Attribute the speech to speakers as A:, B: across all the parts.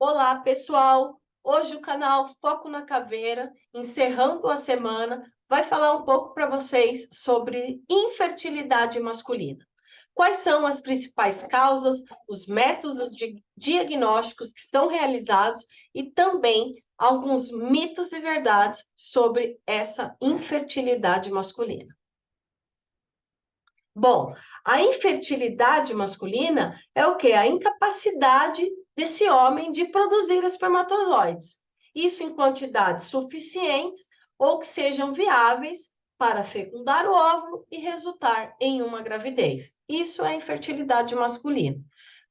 A: Olá, pessoal! Hoje o canal Foco na Caveira, encerrando a semana, vai falar um pouco para vocês sobre infertilidade masculina. Quais são as principais causas, os métodos diagnósticos que são realizados e também alguns mitos e verdades sobre essa infertilidade masculina. Bom, a infertilidade masculina é o quê? A incapacidade desse homem de produzir espermatozoides. Isso em quantidades suficientes ou que sejam viáveis para fecundar o óvulo e resultar em uma gravidez. Isso é infertilidade masculina.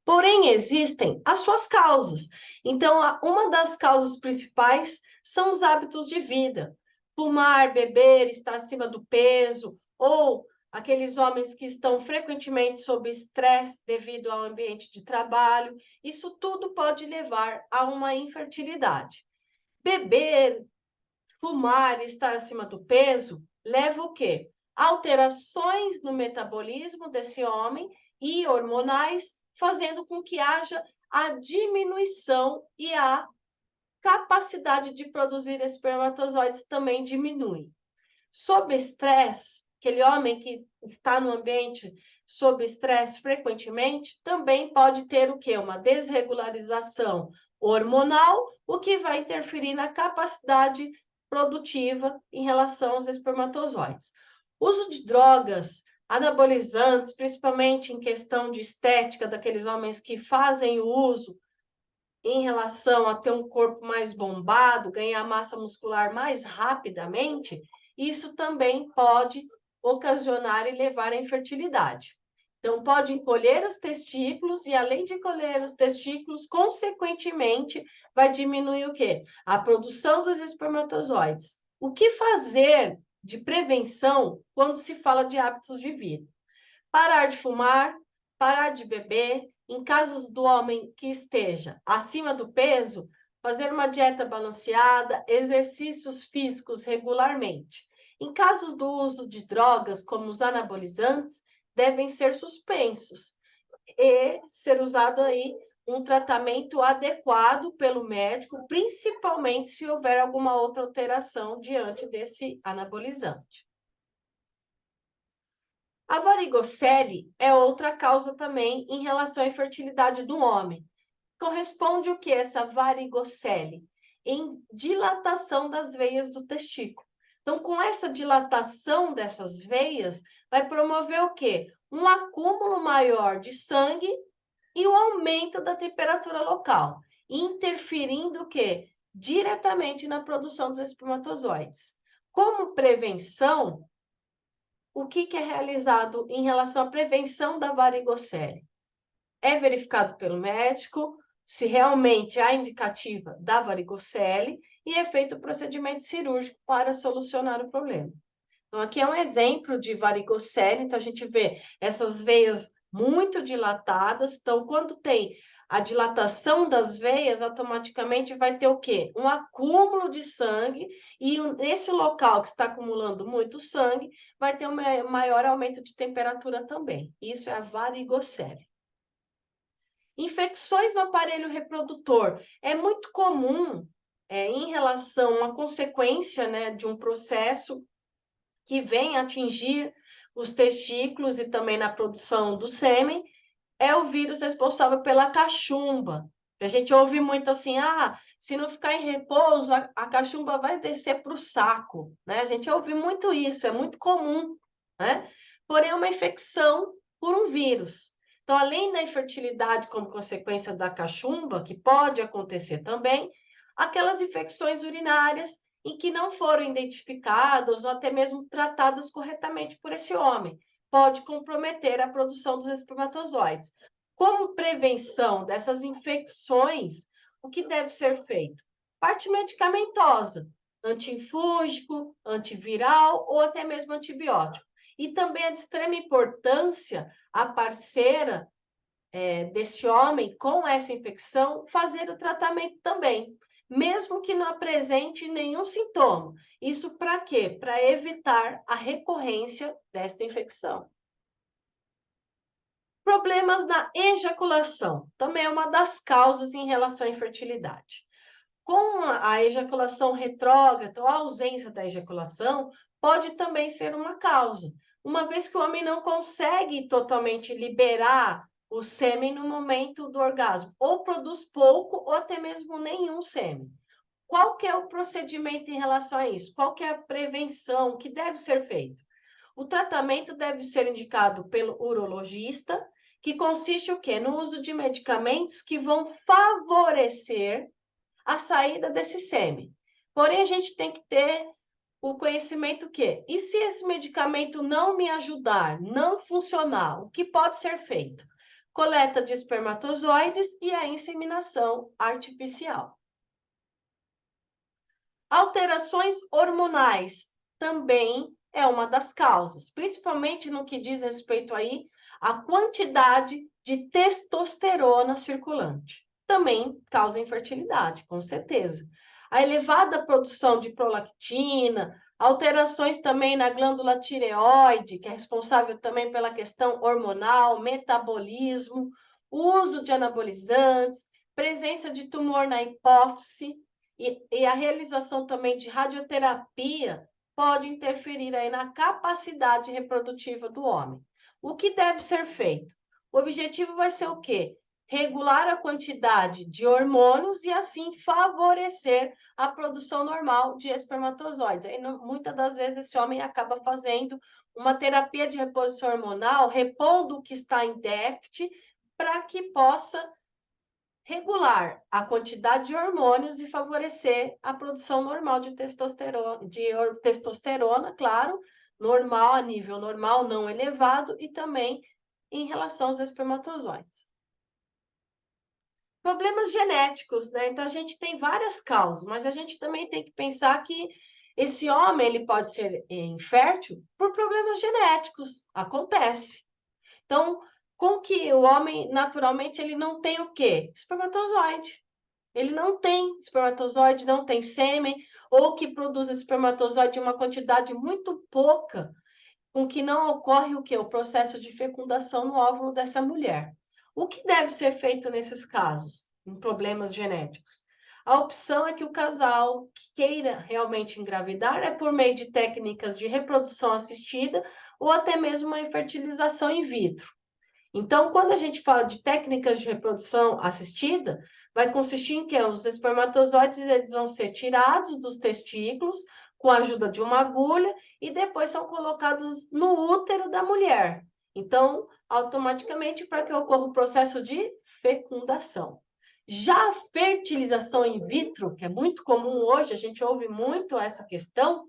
A: Porém, existem as suas causas. Então, uma das causas principais são os hábitos de vida. Fumar, beber, estar acima do peso, ou aqueles homens que estão frequentemente sob estresse devido ao ambiente de trabalho. Isso tudo pode levar a uma infertilidade. Beber, fumar e estar acima do peso leva o quê? Alterações no metabolismo desse homem e hormonais, fazendo com que haja a diminuição e a capacidade de produzir espermatozoides também diminui. Sob estresse, aquele homem que está no ambiente sob estresse frequentemente, também pode ter o quê? Uma desregularização hormonal, o que vai interferir na capacidade produtiva em relação aos espermatozoides. Uso de drogas anabolizantes, principalmente em questão de estética, daqueles homens que fazem o uso em relação a ter um corpo mais bombado, ganhar massa muscular mais rapidamente, isso também pode ocasionar e levar à infertilidade. Então, pode encolher os testículos e, além de encolher os testículos, consequentemente, vai diminuir o quê? A produção dos espermatozoides. O que fazer de prevenção quando se fala de hábitos de vida? Parar de fumar, parar de beber. Em casos do homem que esteja acima do peso, fazer uma dieta balanceada, exercícios físicos regularmente. Em casos do uso de drogas, como os anabolizantes, devem ser suspensos e ser usado aí um tratamento adequado pelo médico, principalmente se houver alguma outra alteração diante desse anabolizante. A varicocele é outra causa também em relação à infertilidade do homem. Corresponde o que essa varicocele? Em dilatação das veias do testículo. Então, com essa dilatação dessas veias, vai promover o quê? Um acúmulo maior de sangue e o aumento da temperatura local, interferindo o quê? Diretamente na produção dos espermatozoides. Como prevenção, o que é realizado em relação à prevenção da varicocele? É verificado pelo médico se realmente há indicativa da varicocele e é feito o procedimento cirúrgico para solucionar o problema. Então, aqui é um exemplo de varicocele. Então, a gente vê essas veias muito dilatadas. Então, quando tem a dilatação das veias, automaticamente vai ter o quê? Um acúmulo de sangue, e nesse local que está acumulando muito sangue, vai ter um maior aumento de temperatura também. Isso é a varicocele. Infecções no aparelho reprodutor. É muito comum, em relação a uma consequência, né, de um processo que vem atingir os testículos e também na produção do sêmen, é o vírus responsável pela cachumba. A gente ouve muito assim, se não ficar em repouso, a cachumba vai descer para o saco, né? A gente ouve muito isso, é muito comum, né? Porém, é uma infecção por um vírus. Então, além da infertilidade como consequência da cachumba, que pode acontecer também, aquelas infecções urinárias em que não foram identificadas ou até mesmo tratadas corretamente por esse homem, pode comprometer a produção dos espermatozoides. Como prevenção dessas infecções, o que deve ser feito? Parte medicamentosa, antiinfúngico, antiviral ou até mesmo antibiótico. E também é de extrema importância a parceira desse homem com essa infecção fazer o tratamento também, mesmo que não apresente nenhum sintoma. Isso para quê? Para evitar a recorrência desta infecção. Problemas na ejaculação, também é uma das causas em relação à infertilidade. Com a ejaculação retrógrada ou a ausência da ejaculação, pode também ser uma causa, uma vez que o homem não consegue totalmente liberar o sêmen no momento do orgasmo, ou produz pouco ou até mesmo nenhum sêmen. Qual que é o procedimento em relação a isso? Qual que é a prevenção que deve ser feito? O tratamento deve ser indicado pelo urologista, que consiste o quê? No uso de medicamentos que vão favorecer a saída desse sêmen. Porém, a gente tem que ter o conhecimento que, e se esse medicamento não me ajudar, não funcionar, o que pode ser feito? Coleta de espermatozoides e a inseminação artificial. Alterações hormonais também é uma das causas, principalmente no que diz respeito aí à quantidade de testosterona circulante. Também causa infertilidade, com certeza. A elevada produção de prolactina, alterações também na glândula tireoide, que é responsável também pela questão hormonal, metabolismo, uso de anabolizantes, presença de tumor na hipófise, e a realização também de radioterapia pode interferir aí na capacidade reprodutiva do homem. O que deve ser feito? O objetivo vai ser o quê? Regular a quantidade de hormônios e assim favorecer a produção normal de espermatozoides. Aí, muitas das vezes esse homem acaba fazendo uma terapia de reposição hormonal, repondo o que está em déficit, para que possa regular a quantidade de hormônios e favorecer a produção normal de testosterona, claro, normal, a nível normal, não elevado, e também em relação aos espermatozoides. Problemas genéticos, né? Então, a gente tem várias causas, mas a gente também tem que pensar que esse homem ele pode ser infértil por problemas genéticos, acontece. Então, com que o homem, naturalmente, ele não tem o quê? Espermatozoide. Ele não tem espermatozoide, não tem sêmen, ou que produz espermatozoide em uma quantidade muito pouca, com que não ocorre o quê? O processo de fecundação no óvulo dessa mulher. O que deve ser feito nesses casos, em problemas genéticos? A opção é que o casal que queira realmente engravidar é por meio de técnicas de reprodução assistida ou até mesmo uma fertilização in vitro. Então, quando a gente fala de técnicas de reprodução assistida, vai consistir em que os espermatozoides eles vão ser tirados dos testículos com a ajuda de uma agulha e depois são colocados no útero da mulher. Então, automaticamente, para que ocorra o processo de fecundação. Já a fertilização in vitro, que é muito comum hoje, a gente ouve muito essa questão,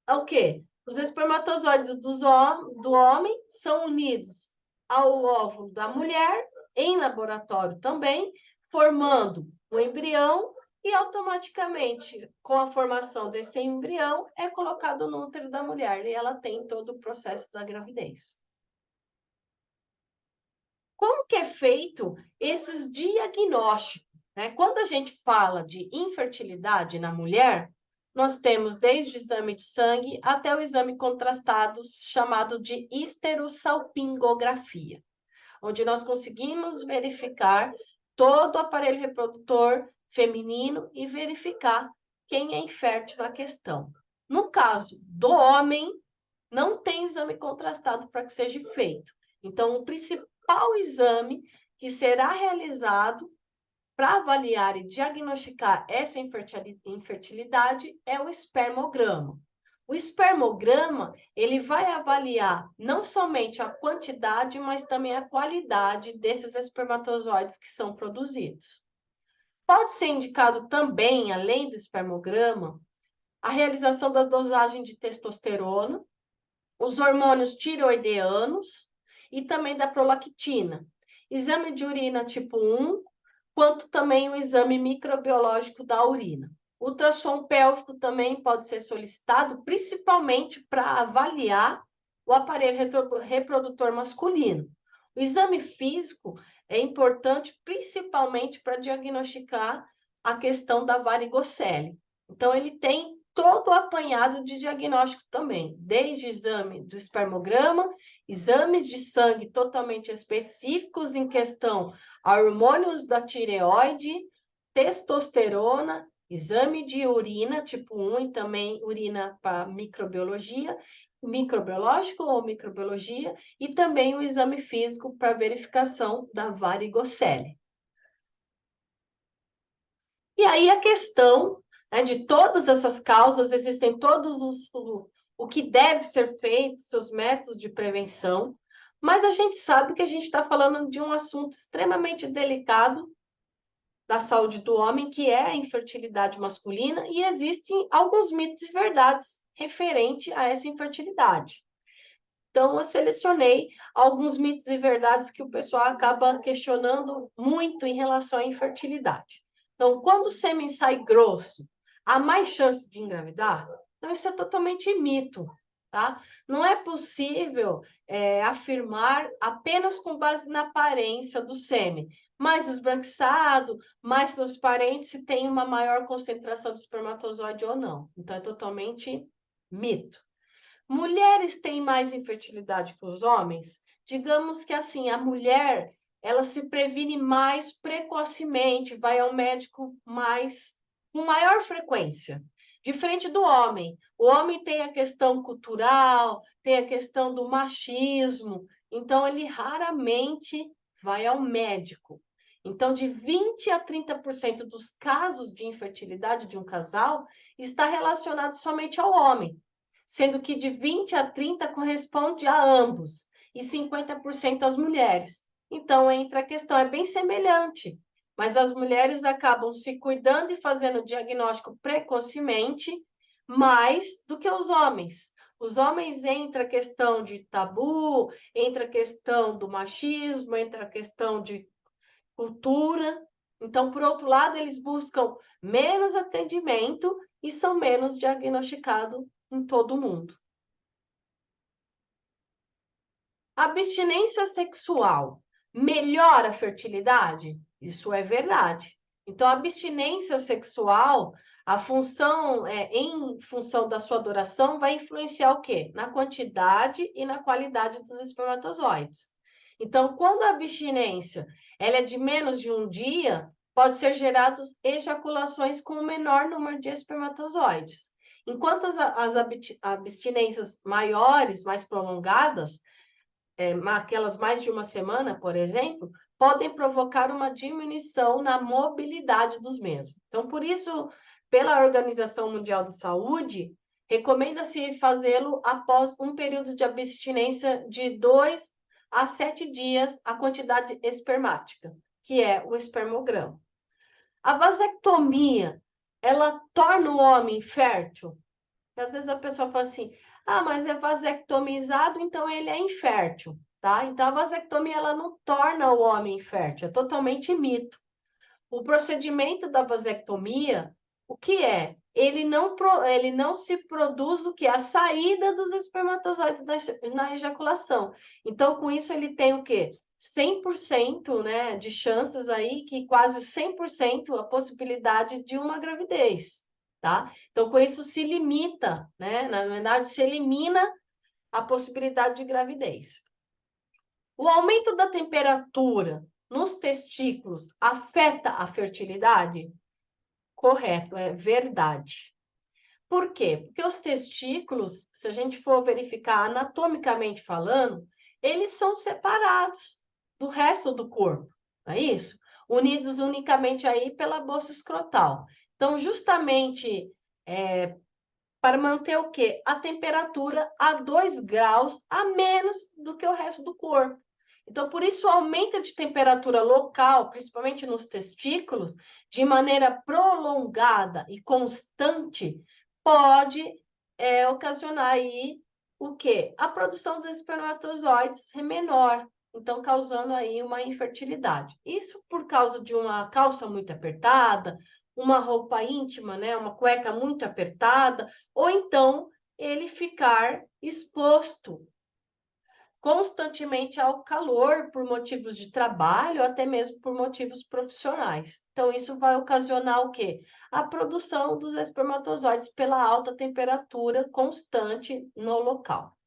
A: é o quê? Os espermatozoides do homem são unidos ao óvulo da mulher, em laboratório também, formando o embrião e automaticamente, com a formação desse embrião, é colocado no útero da mulher e ela tem todo o processo da gravidez. Como que é feito esses diagnósticos, né? Quando a gente fala de infertilidade na mulher, nós temos desde o exame de sangue até o exame contrastado chamado de histerossalpingografia, onde nós conseguimos verificar todo o aparelho reprodutor feminino e verificar quem é infértil na questão. No caso do homem, não tem exame contrastado para que seja feito. Então, o principal exame que será realizado para avaliar e diagnosticar essa infertilidade é o espermograma. O espermograma, ele vai avaliar não somente a quantidade, mas também a qualidade desses espermatozoides que são produzidos. Pode ser indicado também, além do espermograma, a realização da dosagem de testosterona, os hormônios tireoideanos e também da prolactina. Exame de urina tipo 1, quanto também o exame microbiológico da urina. Ultrassom pélvico também pode ser solicitado, principalmente para avaliar o aparelho reprodutor masculino. O exame físico é importante, principalmente para diagnosticar a questão da varicocele. Então, ele tem todo o apanhado de diagnóstico também, desde o exame do espermograma, exames de sangue totalmente específicos em questão a hormônios da tireoide, testosterona, exame de urina tipo 1 e também urina para microbiologia, microbiológico ou microbiologia, e também o exame físico para verificação da varicocele. E aí a questão, né, de todas essas causas, existem todos o que deve ser feito, seus métodos de prevenção, mas a gente sabe que a gente está falando de um assunto extremamente delicado da saúde do homem, que é a infertilidade masculina, e existem alguns mitos e verdades referente a essa infertilidade. Então, eu selecionei alguns mitos e verdades que o pessoal acaba questionando muito em relação à infertilidade. Então, quando o sêmen sai grosso, há mais chance de engravidar? Então, isso é totalmente mito, tá? Não é possível afirmar apenas com base na aparência do sêmen. Mais esbranquiçado, mais transparente, se tem uma maior concentração de espermatozoide ou não. Então, é totalmente mito. Mulheres têm mais infertilidade que os homens? Digamos que assim, a mulher, ela se previne mais precocemente, vai ao médico com maior frequência. Diferente do homem. O homem tem a questão cultural, tem a questão do machismo, então ele raramente vai ao médico. Então, de 20 a 30% dos casos de infertilidade de um casal está relacionado somente ao homem, sendo que de 20 a 30 corresponde a ambos e 50% às mulheres. Então, entra a questão, é bem semelhante, mas as mulheres acabam se cuidando e fazendo o diagnóstico precocemente mais do que os homens. Os homens entra a questão de tabu, entra a questão do machismo, entra a questão de cultura. Então, por outro lado, eles buscam menos atendimento e são menos diagnosticados em todo o mundo. Abstinência sexual melhora a fertilidade? Isso é verdade. Então, a abstinência sexual, a função, em função da sua duração, vai influenciar o quê? Na quantidade e na qualidade dos espermatozoides. Então, quando a abstinência ela é de menos de um dia, pode ser geradas ejaculações com o menor número de espermatozoides. Enquanto as abstinências maiores, mais prolongadas, aquelas mais de uma semana, por exemplo, podem provocar uma diminuição na mobilidade dos mesmos. Então, por isso, pela Organização Mundial de Saúde, recomenda-se fazê-lo após um período de abstinência de 2 a 7 dias a quantidade espermática, que é o espermograma. A vasectomia, ela torna o homem fértil? E às vezes a pessoa fala assim, mas é vasectomizado, então ele é infértil, tá? Então a vasectomia, ela não torna o homem infértil, é totalmente mito. O procedimento da vasectomia, o que é? Ele não se produz o que? A saída dos espermatozoides na ejaculação. Então, com isso, ele tem o quê? 100%, né, de chances aí, que quase 100% a possibilidade de uma gravidez, tá? Então, com isso se limita, né? Na verdade, se elimina a possibilidade de gravidez. O aumento da temperatura nos testículos afeta a fertilidade? Correto, é verdade. Por quê? Porque os testículos, se a gente for verificar anatomicamente falando, eles são separados do resto do corpo, não é isso? Unidos unicamente aí pela bolsa escrotal. Então, justamente para manter o quê? A temperatura a 2 graus a menos do que o resto do corpo. Então, por isso, o aumento de temperatura local, principalmente nos testículos, de maneira prolongada e constante, pode ocasionar aí o quê? A produção dos espermatozoides é menor, então causando aí uma infertilidade. Isso por causa de uma calça muito apertada, uma roupa íntima, né? Uma cueca muito apertada, ou então ele ficar exposto constantemente ao calor por motivos de trabalho, até mesmo por motivos profissionais. Então, isso vai ocasionar o quê? A produção dos espermatozoides pela alta temperatura constante no local.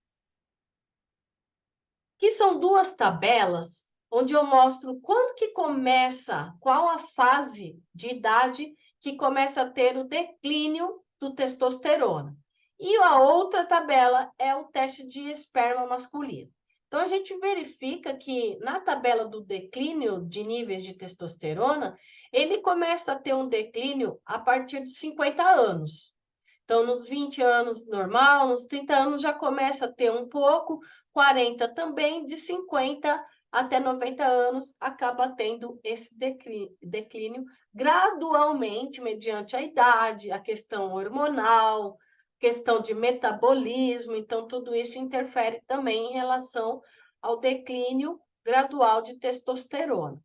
A: Que são duas tabelas onde eu mostro quando que começa, qual a fase de idade que começa a ter o declínio do testosterona. E a outra tabela é o teste de esperma masculino. Então, a gente verifica que na tabela do declínio de níveis de testosterona, ele começa a ter um declínio a partir de 50 anos. Então, nos 20 anos normal, nos 30 anos já começa a ter um pouco, 40 também, de 50 até 90 anos acaba tendo esse declínio gradualmente, mediante a idade, a questão hormonal, questão de metabolismo, então tudo isso interfere também em relação ao declínio gradual de testosterona.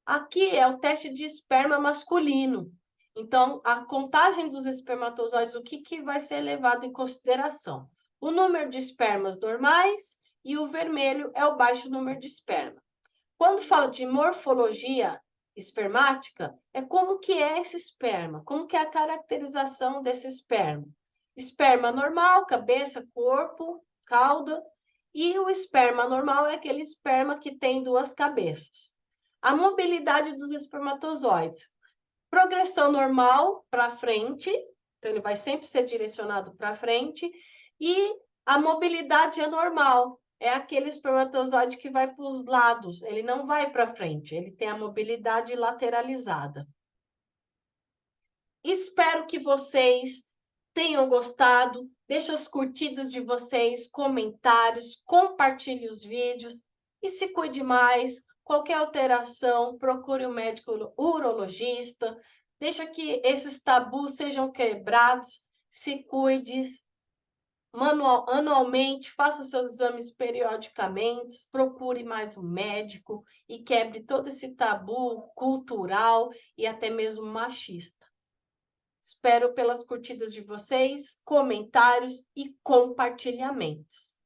A: Aqui é o teste de esperma masculino. Então, a contagem dos espermatozoides, o que vai ser levado em consideração? O número de espermas normais e o vermelho é o baixo número de esperma. Quando fala de morfologia espermática, é como que é esse esperma, como que é a caracterização desse esperma. Esperma normal, cabeça, corpo, cauda, e o esperma normal é aquele esperma que tem duas cabeças. A mobilidade dos espermatozoides. Progressão normal para frente, então ele vai sempre ser direcionado para frente, e a mobilidade anormal é aquele espermatozoide que vai para os lados, ele não vai para frente, ele tem a mobilidade lateralizada. Espero que vocês tenham gostado. Deixe as curtidas de vocês, comentários, compartilhe os vídeos e se cuide mais. Qualquer alteração, procure um médico urologista. Deixa que esses tabus sejam quebrados. Se cuide anualmente, faça os seus exames periodicamente, procure mais um médico e quebre todo esse tabu cultural e até mesmo machista. Espero pelas curtidas de vocês, comentários e compartilhamentos.